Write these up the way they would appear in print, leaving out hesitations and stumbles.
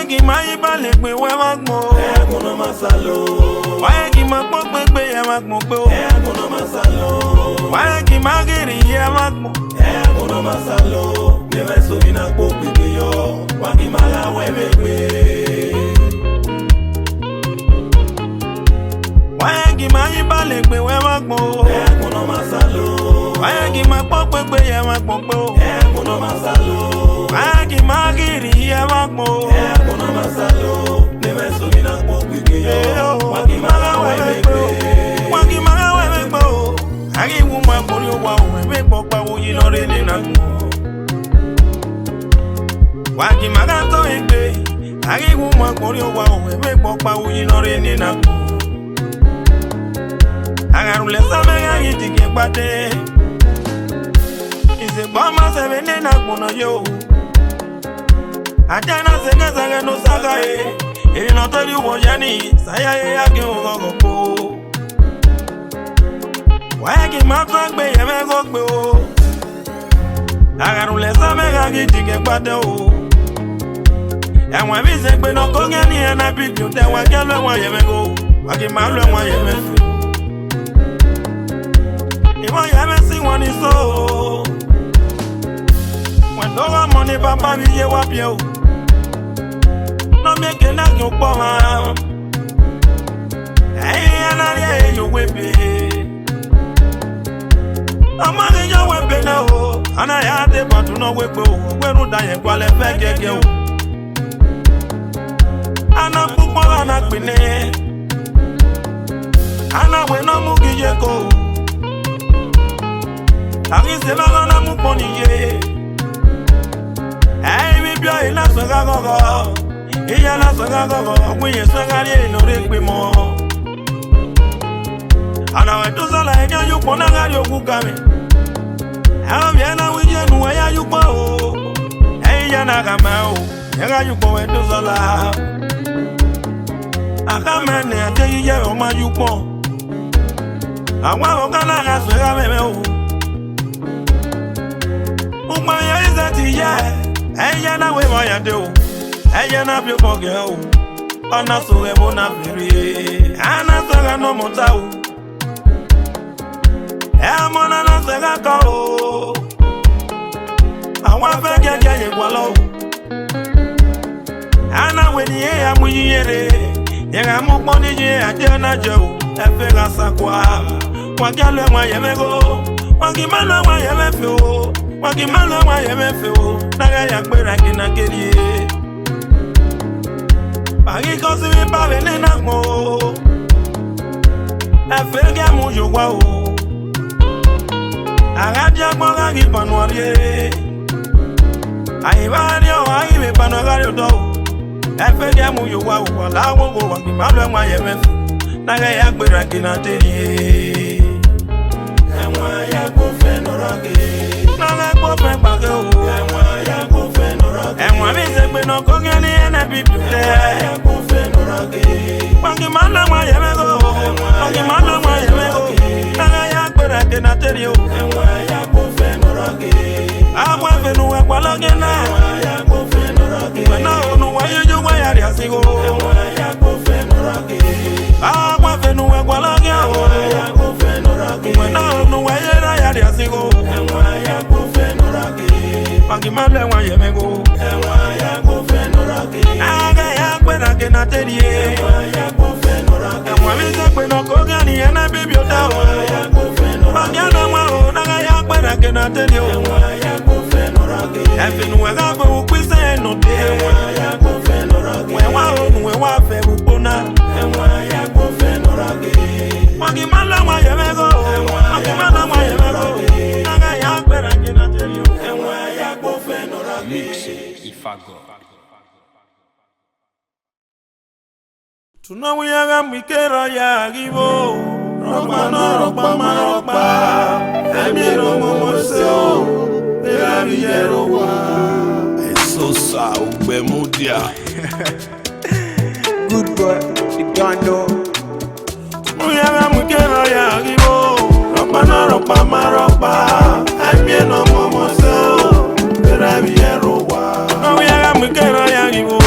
Wagi mai bale pe we magmo. Agbon masalo. Wagi magmo pe ya magmo pe o. Agbon masalo. Wagi magiri ya magmo. Agbon masalo. Never so bina po pe yo. Wagi mala we me. Wagi mai bale pe we magmo. Agbon masalo. Wagi magmo pe ya magmo pe o. Agbon masalo. Wagi magiri ya magmo. Agbon masalo. Never so bina po pe yo. Wagi mala we me. Wagi mala we me o. Agi wu ma kori o wa o me po pa wo yin lore ni na. Wagi maga to egbe. Agi wu ma kori o wa o me po pa wo yin lore ni na. Agarule samega yitike pate. Ise bama sevene na kuno yo. Ajana sege sage no saga e. Eri no tori wojani saya ye ake ogogo. Wagi matwa gbe ye me gogbe o. Agarule samega yitike pate o. Enwa mi se gbe no kongeni e na bibi te wa kelo wa ye me go. Wagi malu wa ye me fi. Iwo ya me sing one is so. When dog money papa bi ye wa pie o. No make na yo po ma. Ana ye yo we be. Ama ge yo we be na o. Ana ya te patu no we pe o. We ru da ye kwale fe gege o. Ana pupo ana pine. Ana we no mu gi ye ko. Ari se la na mu poni ye. Hey mi bio ina so ga gogo. Iya na so ga gogo. We ye so ga ri no re pe mo. Ana we to so la e yu pona ga ri ogu ka mi. Ha mi na wi je nu ya yu po o. Hey ya na ga ma o. Ya ga yu po we to so la. Aka me ne ate ye o ma yu po. Awa o ga na ga so ga me o. Umaya is that yeah, ella na we moya do, ella na bi boge o, ona so e bona firi, ana so ga no mota o, e mona na so ga ka o, awa fe gege ye gwalo, ana we ni e amu yere, ye ga mu pon ni ye ade na je o, e fe ga sakwa, wa galo mo ye me go, wa gi ma lo mo ye me fi o. Wagi malo wa ye me fe o, naga ya gbera kina kerie. Bagi ko si mi ba ve ne na mo. E fe ge mu yo wa o. Aga dia gbo ga gi panu ari. Ai ba ni o ai me panu ga ri do. E fe ge mu yo wa o, la wo go wagi malo wa ye me fe. Naga ya gbera kina terie. Enwa ya go fe no rage. Enwa mi se pe no kongeni ena bibute. Wangi mala wa ye me go. Wangi mala wa ye me go. Naga ya gbera ke na terio. Enwa ya go fe no rage. Agwa fe no wa kwala ke na. Enwa ya go fe no rage. Na onu wa ye jo wa ya ri asigo. Enwa ya go fe no rage. Agwa fe no wa kwala ke. Enwa ya go fe no rage. Na onu wa ye ra ya ri asigo. Enwa ya go fe no rage. Wangi mala wa ye me go. Enwa ya go fe no rage. Aga ya gbera ke na terie. Enwa ya go fe no rage. Enwa mi se pe no kongeni ena bibi o da o. Enwa ya go fe no rage. Wangi na wa o naga ya gbera ke na terie. Enwa ya go fe no rage. Efe nu we ga fe u pise no de. Enwa ya go fe no rage. We wa o nu we wa fe u pona. Enwa ya go fe no rage. Wangi mala wa ye me go. Wangi mala wa ye me go. Naga ya gbera ke na terie. Enwa ya go fe no rage. Ifago. Tunawiyaga mikera ya gibo. Ropa no ropa ma ropa. Emiro momoseo. Pela villero wa. Esosa Ogbemudia. Good boy, the gando. Tunawiyaga mikera ya gibo. Ropa no ropa ma ropa. Emiro momoseo. Pela villero wa. Tunawiyaga mikera ya gibo.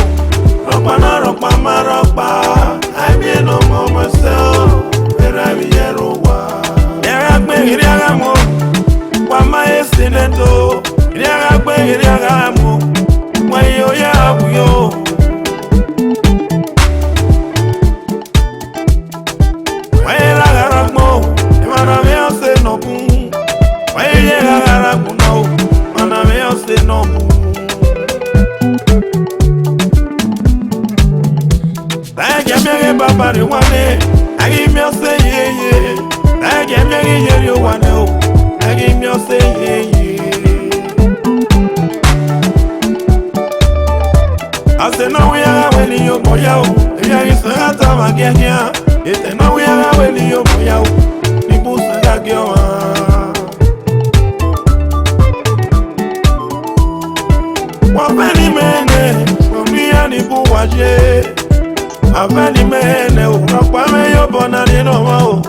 say yeah yeah. I say no we are when you boy out. Yeah is rata magenia. It's no we are when you boy out. People say that girl. Wapeni mene, wamiani buwaje. Wapeni mene, wakwame yobona nino wao.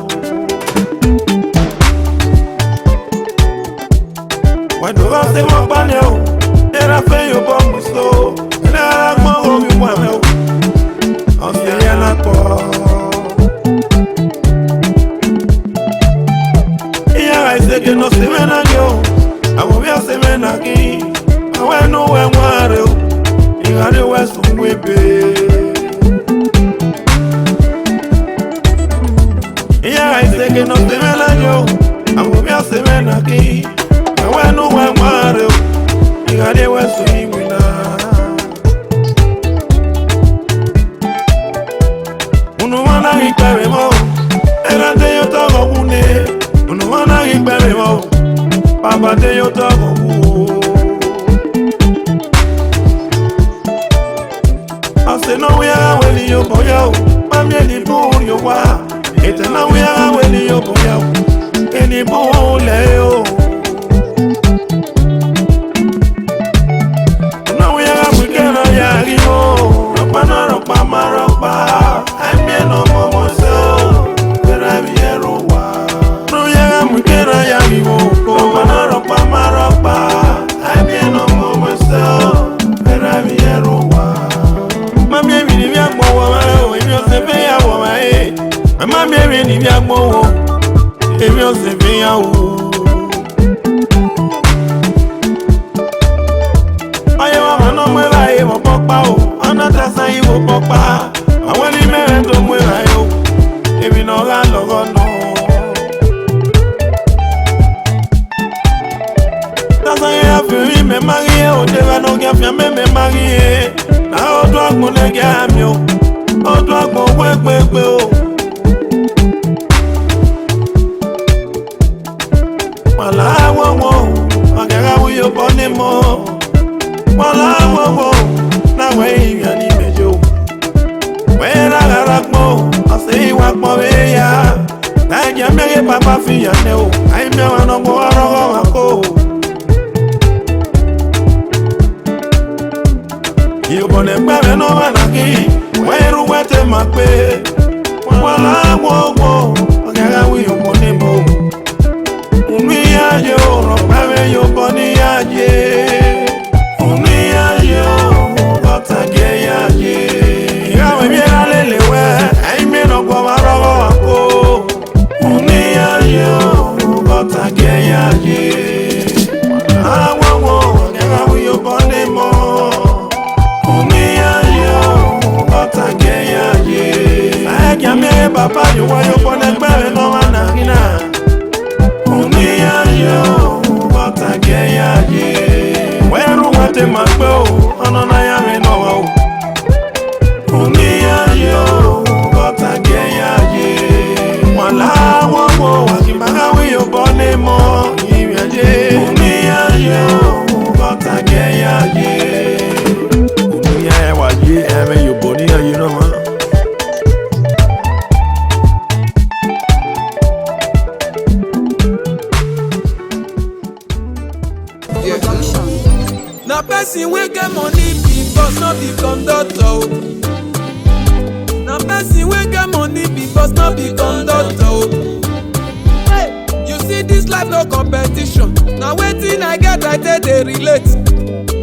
Wado wase wapane o, era fe yobomu so. Era mo omi wame o, onse yana ko. Iya iseke no semena yo, awobia semena ki. I know where I'm you got the west from Whippy. Yeah, I say, no, the Melano, I will be a semenaki. I know where I'm you got the west from Whippy. Unuana hit very more, and I tell you, dog of Wune. Unuana hit very more, Papa, tell you, dog of Wune. I say no we are when you boy out. Mammy any bull you are. It's now we are when you boy out. Any bull leo. Now we are we can yaribo. Ropa ropa maropa. I'm here no more so. Where I be a rowa. No we can yaribo. Ropa maropa. I'm here no more so. Where I be a rowa. Mammy, if you are more, if you're saving our way, Mammy, if you are more, if you're saving our I am no more. I am a papa, another say you papa. I want to marry to where I am. If you know that, no. That's why I have to remember you, never know if you remember you. Now do I want to get you? Oh, do I want to work? Well, I won't. I can't have your body more. Well, I won't. Now wait, you need you. When I got more, I say what more yeah. Like you make a papa for you know. I know no more. You gonna bury no one again. Where you went to my way? Well, I won't go. I can't have your money more. We are you, bury your body. Only are you, but I get you. You have a little way. I may not go around. Only are you, but I get you. I won't go. I can't have your body more. Papa, you want your bonnet better, no one. Only you, but I get you. Where you want to my bow, and I am in no. Only you, but I get you. One I won't go, I can buy your bonnet more. Only you, but I get you. Only I was you having your body, you know. Na person wey get money be boss, not be conductor. Na person wey get money be boss, not be conductor. Hey, you see this life no competition. Na wetin I get I take dey relate.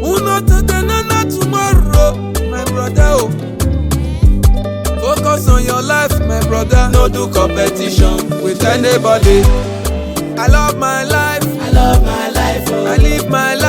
Who know today, no know tomorrow, my brother. Focus on your life, my brother. No do competition with anybody. I love my life. I live my life. I live my life.